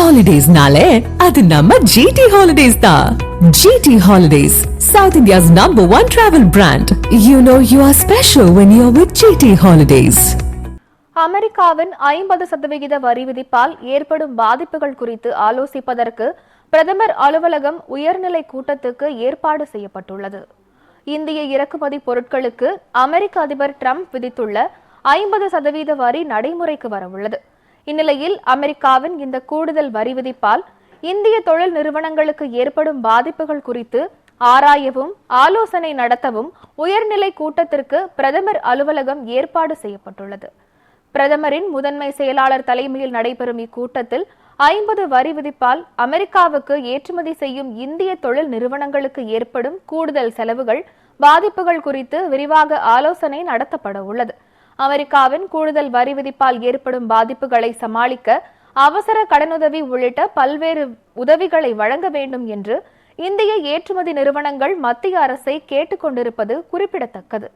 Holidays-nale, adu namma GT Holidays da. GT Holidays, South India's #1 travel brand. You know you are special when you're with GT Holidays. அமெரிக்காவின் 50% வரி விதிப்பால் ஏற்படும் பாதிப்புகள் குறித்து ஆலோசிப்பதற்கு பிரதமர் அலுவலகம் உயர்நிலை கூட்டத்துக்கு ஏற்பாடு செய்யப்பட்டுள்ளது. இந்திய இறக்குமதி பொருட்களுக்கு அமெரிக்க அதிபர் டிரம்ப் விதித்துள்ள 50% வரி நடைமுறைக்கு வரவுள்ளது. இந்நிலையில் அமெரிக்காவின் இந்த கூடுதல் வரி விதிப்பால் இந்திய தொழில் நிறுவனங்களுக்கு ஏற்படும் பாதிப்புகள் குறித்து ஆராயவும் ஆலோசனை நடத்தவும் உயர்நிலை கூட்டத்திற்கு பிரதமர் அலுவலகம் ஏற்பாடு செய்யப்பட்டுள்ளது. பிரதமரின் முதன்மை செயலாளர் தலைமையில் நடைபெறும் இக்கூட்டத்தில் 50 வரி விதிப்பால் அமெரிக்காவுக்கு ஏற்றுமதி செய்யும் இந்திய தொழில் நிறுவனங்களுக்கு ஏற்படும் கூடுதல் செலவுகள், பாதிப்புகள் குறித்து விரிவாக ஆலோசனை நடத்தப்பட உள்ளது. அமெரிக்காவின் கூடுதல் வரி விதிப்பால் ஏற்படும் பாதிப்புகளை சமாளிக்க அவசர கடனுதவி உள்ளிட்ட பல்வேறு உதவிகளை வழங்க வேண்டும் என்று இந்திய ஏற்றுமதி நிறுவனங்கள் மத்திய அரசை கேட்டுக் கொண்டிருப்பது குறிப்பிடத்தக்கது.